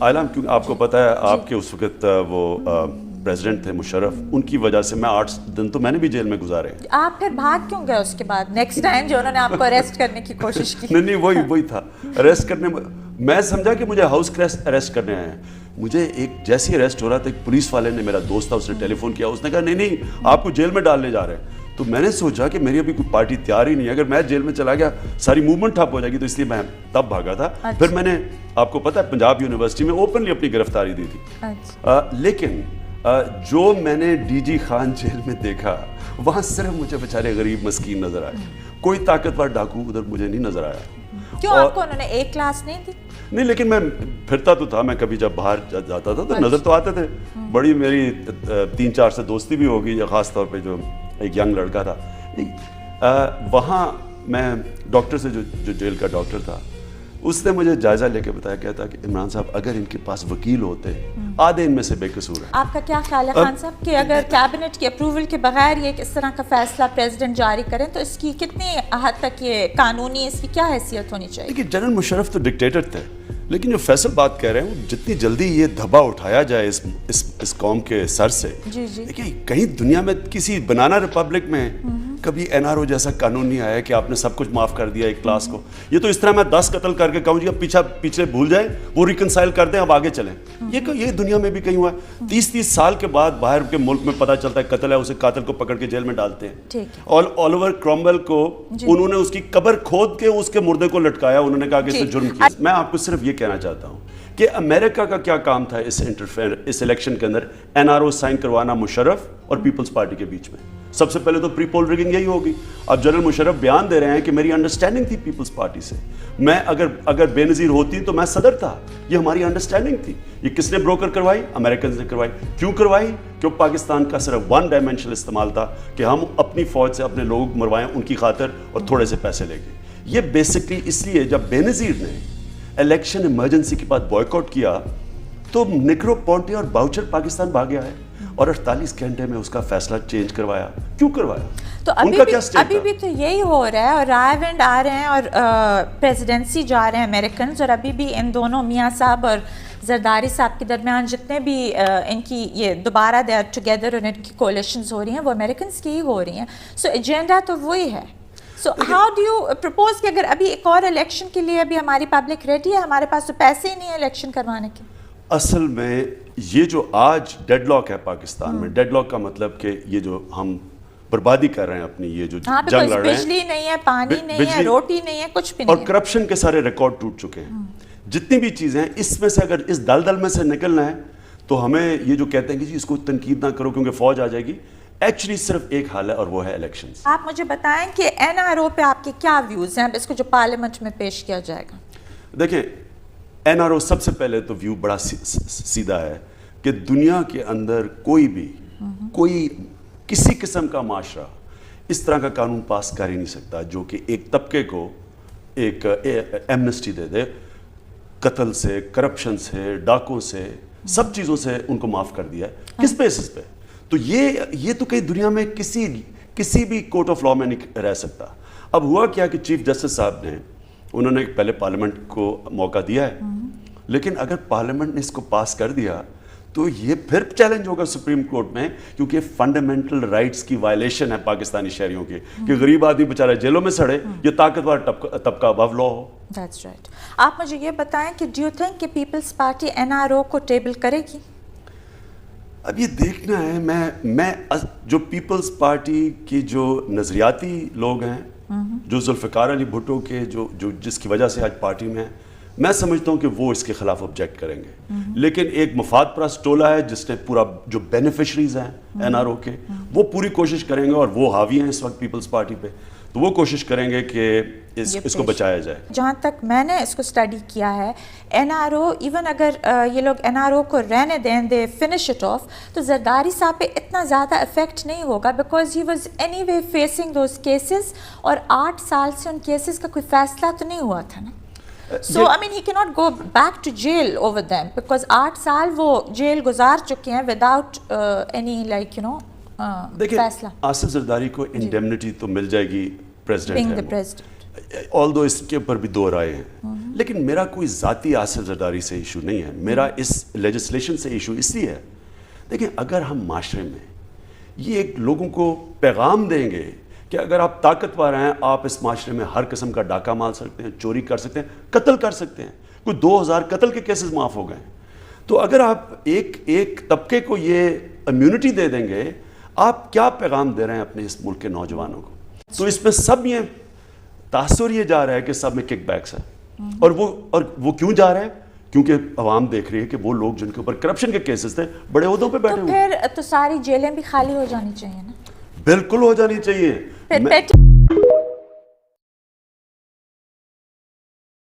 عالم کیونکہ آپ کو پتہ ہے آپ کے اس وقت وہ پریزیڈنٹ تھے مشرف، ان کی وجہ سے میں 8 دن تو میں نے بھی جیل میں گزارے. آپ پھر بھاگ کیوں گئے اس کے بعد نیکسٹ ٹائم جو انہوں نے آپ کو اریسٹ کرنے کی کوشش کی؟ نہیں وہی تھا اریسٹ کرنے. میں سمجھا کہ مجھے ہاؤس اریسٹ کرنے آئے ہیں. مجھے ایک جیسی اریسٹ ہو رہا تھا ایک پولیس والے نے، میرا دوست تھا، اس نے ٹیلی فون کیا، اس نے کہا نہیں آپ کو جیل میں ڈالنے جا رہے ہیں. تو میں نے سوچا کہ میری ابھی کوئی پارٹی تیار ہی نہیں ہے، اگر میں جیل میں چلا گیا ساری موومنٹ ٹھپ ہو جائے گی، تو اس لیے میں تب بھاگا تھا. پھر میں نے آپ کو پتہ ہے پنجاب یونیورسٹی میں اوپنلی اپنی گرفتاری دی تھی. لیکن جو میں نے ڈی جی خان جیل میں دیکھا وہاں صرف مجھے بیچارے غریب مسکین نظر آئے، کوئی طاقتور ڈاکو ادھر مجھے نہیں نظر آیا. کیوں آپ کو انہوں نے ایک کلاس نہیں دی؟ نہیں، لیکن میں پھرتا تو تھا، میں کبھی جب باہر جاتا تھا تو نظر تو آتے تھے. بڑی میری 3-4 سے دوستی بھی ہو گئی، خاص طور پہ جو ایک ینگ لڑکا تھا وہاں. میں ڈاکٹر سے جو جیل کا ڈاکٹر تھا اس نے مجھے جائزہ لے کے بتایا، کہتا کہ عمران صاحب اگر ان کے پاس وکیل ہوتے آدھے ان میں سے بے قصور ہیں. آپ کا کیا خیال ہے خان صاحب کہ اگر کیبنٹ کی اپروول کے بغیر یہ اس طرح کا فیصلہ پریزیڈنٹ جاری کریں تو اس کی کتنی حد تک یہ قانونی، اس کی کیا حیثیت ہونی چاہیے؟ دیکھیے جنرل مشرف تو ڈکٹیٹر تھے، لیکن جو فیصل بات کہہ رہے ہیں جتنی جلدی یہ دھبا اٹھایا جائے اس قوم کے سر سے. دیکھیے کہیں دنیا میں کسی بنانا ریپبلک میں کبھی این آر او جیسا قانون نہیں آیا کہ آپ نے سب کچھ معاف کر دیا ایک کلاس کو. یہ تو اس طرح میں 10 قتل کر کے کہوں جی اب پیچھے بھول جائیں، وہ ریکنسائل کر دیں، اب آگے چلیں. یہ دنیا میں بھی کہیں ہوا ہے. 30 سال کے بعد باہر کے ملک میں پتہ چلتا ہے قتل ہے، اسے قاتل کو پکڑ کے جیل میں ڈالتے ہیں. اور الیور کرومویل کو انہوں نے اس کی قبر کھود کے اس کے مردے کو لٹکایا، انہوں نے کہا کہ اس نے جرم کیا. میں آپ کو صرف یہ کہنا چاہتا ہوں کہ امریکہ کا کیا کام تھا اس الیکشن کے اندر، این آر او سائن کروانا مشرف اور پیپلز پارٹی کے بیچ میں. سب سے پہلے تو پری پول ریگنگ یہی ہوگی. اب جنرل مشرف بیان دے رہے ہیں کہ میری انڈرسٹینڈنگ تھی پیپلز پارٹی سے، میں اگر بے نظیر ہوتی تو میں صدر تھا، یہ ہماری انڈرسٹینڈنگ تھی. یہ کس نے بروکر کروائی؟ امریکنز نے کروائی. کیوں کروائی؟ کیوں پاکستان کا صرف 1 ڈائمینشنل استعمال تھا کہ ہم اپنی فوج سے اپنے لوگ مروائیں ان کی خاطر اور تھوڑے سے پیسے لے کے. یہ بیسکلی اس لیے جب بے نظیر نے الیکشن ایمرجنسی کے بعد بوائیکاٹ کیا تو نکرو پونٹے اور باؤچر پاکستان بھاگے آئے اور 48 گھنٹے میں اس کا فیصلہ چینج کروایا. کیوں کروایا؟ تو ابھی بھی تو یہی ہو رہا ہے، اور رائے آ رہے ہیں اور پریزیڈنسی جا رہے ہیں امریکنز، اور ابھی بھی ان دونوں میاں صاحب اور زرداری صاحب کے درمیان جتنے بھی ان کی یہ دوبارہ دے آر ٹوگیدر اور ان کی کولیشنز ہو رہی ہیں وہ امریکنز کی ہی ہو رہی ہیں. سو ایجنڈا تو وہی ہے. So how do you propose کہ اگر ابھی ایک اور الیکشن کے لیے ابھی ہماری پبلک ریڈی ہے، ہمارے پاس تو پیسے ہی نہیں ہیں الیکشن کروانے کے؟ اصل میں یہ جو آج ڈیڈ لاک ہے پاکستان میں، ڈیڈ لاک کا مطلب کہ یہ جو ہم بربادی کر رہے ہیں اپنی، یہ جو جنگ لڑ رہے ہیں، بجلی نہیں ہے، پانی نہیں ہے، روٹی نہیں ہے، کچھ بھی نہیں ہے، اور کرپشن کے سارے ریکارڈ ٹوٹ چکے ہیں. جتنی بھی چیزیں ہیں اس میں سے اگر اس دلدل میں سے نکلنا ہے تو ہمیں یہ جو کہتے ہیں کہ جی اس کو تنقید نہ کرو کیونکہ فوج آ جائے گی، ایکچولی صرف ایک حل ہے اور وہ ہے الیکشنز. آپ مجھے بتائیں کہ این آر او پہ آپ کے کیا ویوز ہیں اس کو جو پارلیمنٹ میں پیش کیا جائے گا؟ دیکھیں این آر او سب سے پہلے تو ویو بڑا سیدھا ہے کہ دنیا کے اندر کوئی کسی قسم کا معاشرہ اس طرح کا قانون پاس کر ہی نہیں سکتا جو کہ ایک طبقے کو ایک ایمنسٹی دے دے، قتل سے، کرپشن سے، ڈاکوں سے، سب چیزوں سے ان کو معاف کر دیا ہے. کس بیسس پہ؟ تو یہ تو کہیں دنیا میں کسی بھی کورٹ آف لاء میں نہیں رہ سکتا. اب ہوا کیا کہ چیف جسٹس صاحب نے انہوں نے پہلے پارلیمنٹ کو موقع دیا ہے، لیکن اگر پارلیمنٹ نے اس کو پاس کر دیا تو یہ پھر چیلنج ہوگا سپریم کورٹ میں، کیونکہ فنڈامنٹل رائٹس کی وائلیشن ہے پاکستانی شہریوں کی کہ غریب آدمی بیچارہ جیلوں میں سڑے، یہ طاقتور طبقہ ابو لا ہو. That's right. آپ مجھے یہ بتائیں کہ ڈو یو تھنک کہ Peoples Party N R O کو ٹیبل کرے گی؟ اب یہ دیکھنا ہے. میں جو پیپلز پارٹی کی جو نظریاتی لوگ ہیں، جو ذوالفقار علی بھٹو کے جو جس کی وجہ سے آج پارٹی میں ہیں، میں سمجھتا ہوں کہ وہ اس کے خلاف آبجیکٹ کریں گے. لیکن ایک مفاد پرست ٹولہ ہے جس نے پورا جو بینیفیشریز ہیں این آر او کے، وہ پوری کوشش کریں گے، اور وہ حاوی ہیں اس وقت پیپلز پارٹی پہ، تو وہ کوشش کریں گے کہ اس کو بچایا جائے. جہاں تک میں نے اس کو اسٹڈی کیا ہے، این آر او ایون اگر یہ لوگ این آر او کو رہنے دیں، دے فنش اٹ آف، تو زرداری صاحب پہ اتنا زیادہ افیکٹ نہیں ہوگا because he was any way facing those cases, اور 8 سال سے ان کیسز کا کوئی فیصلہ تو نہیں ہوا تھا نا. So I mean he cannot go back to jail over them because 8 سال وہ جیل گزار چکے ہیں without any like you know دیکھیں فیصلہ. آصف زرداری کو انڈیمنٹی تو مل جائے گی پریزیڈنٹ ہے، although اس کے اوپر بھی دو رائے ہیں، لیکن میرا کوئی ذاتی آصف زرداری سے ایشو نہیں ہے، میرا اس لیجسلیشن سے ایشو اس لیے ہے، دیکھیں اگر ہم معاشرے میں یہ ایک لوگوں کو پیغام دیں گے کہ اگر آپ طاقتور ہیں آپ اس معاشرے میں ہر قسم کا ڈاکہ مار سکتے ہیں، چوری کر سکتے ہیں، قتل کر سکتے ہیں، کوئی 2000 قتل کے کیسز معاف ہو گئے ہیں، تو اگر آپ ایک طبقے کو یہ امیونٹی دے دیں گے، آپ کیا پیغام دے رہے ہیں اپنے اس ملک کے نوجوانوں کو؟ تو اس میں سب یہ تاثر یہ جا رہا ہے کہ سب میں کک بیکس ہے، اور وہ کیوں جا رہا ہے؟ کیونکہ عوام دیکھ رہی ہے کہ وہ لوگ جن کے اوپر کرپشن کے کیسز تھے بڑے عہدوں پہ بیٹھے ہوئے، تو پھر تو ساری جیلیں بھی خالی ہو جانی چاہیے نا؟ بالکل ہو جانی چاہیے۔